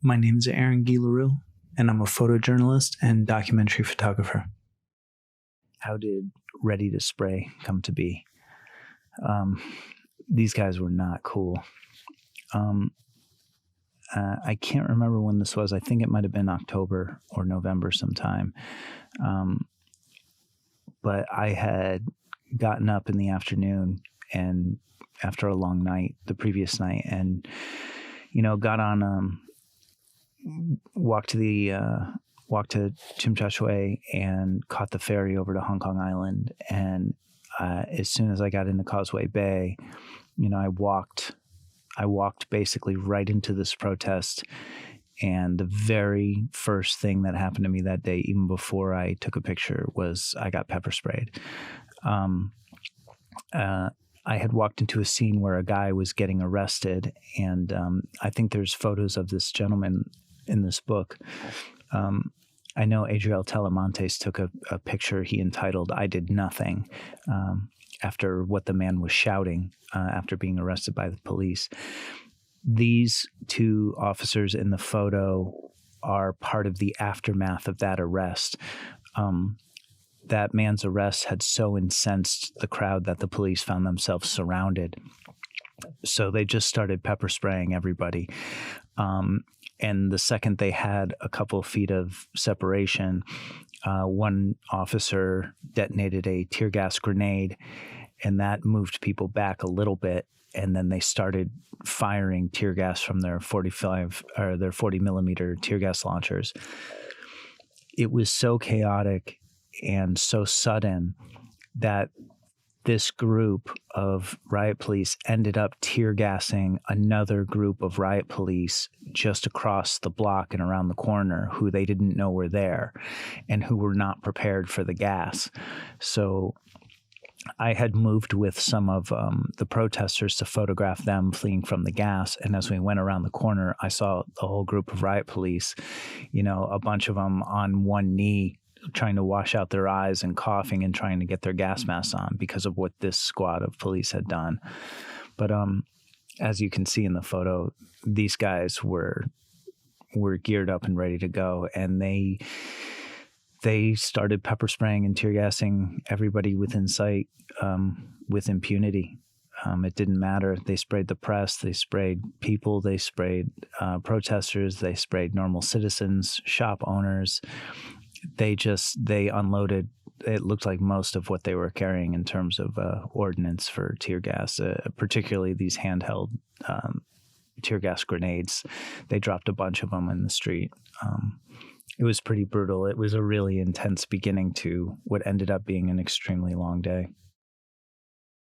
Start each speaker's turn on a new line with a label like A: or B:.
A: My name is Aaron Leroux, and I'm a photojournalist and documentary photographer.
B: How did Ready to Spray come to be? These guys were not cool. I can't remember when this was. I think it might have been October or November sometime. But I had gotten up in the afternoon and after a long night, the previous night, and, got on, walked to Chimchachwe and caught the ferry over to Hong Kong Island. And as soon as I got into Causeway Bay, I walked basically right into this protest. And the very first thing that happened to me that day, even before I took a picture, was I got pepper sprayed. I had walked into a scene where a guy was getting arrested, and I think there's photos of this gentleman in this book. I know Adriel Telemontes took a picture he entitled "I Did Nothing" after what the man was shouting after being arrested by the police. These two officers in the photo are part of the aftermath of that arrest. That man's arrest had so incensed the crowd that the police found themselves surrounded. So they just started pepper spraying everybody. And the second they had a couple of feet of separation, one officer detonated a tear gas grenade, and that moved people back a little bit. And then they started firing tear gas from their 40 millimeter tear gas launchers. It was so chaotic and so sudden that this group of riot police ended up tear gassing another group of riot police just across the block and around the corner who they didn't know were there and who were not prepared for the gas. So I had moved with some of the protesters to photograph them fleeing from the gas. And as we went around the corner, I saw a whole group of riot police, a bunch of them on one knee, trying to wash out their eyes and coughing and trying to get their gas masks on because of what this squad of police had done. But as you can see in the photo, these guys were geared up and ready to go, and they started pepper spraying and tear gassing everybody within sight with impunity. It didn't matter. They sprayed the press, they sprayed people, they sprayed protesters, they sprayed normal citizens, shop owners. They unloaded, it looked like most of what they were carrying in terms of ordnance for tear gas, particularly these handheld tear gas grenades. They dropped a bunch of them in the street. It was pretty brutal. It was a really intense beginning to what ended up being an extremely long day.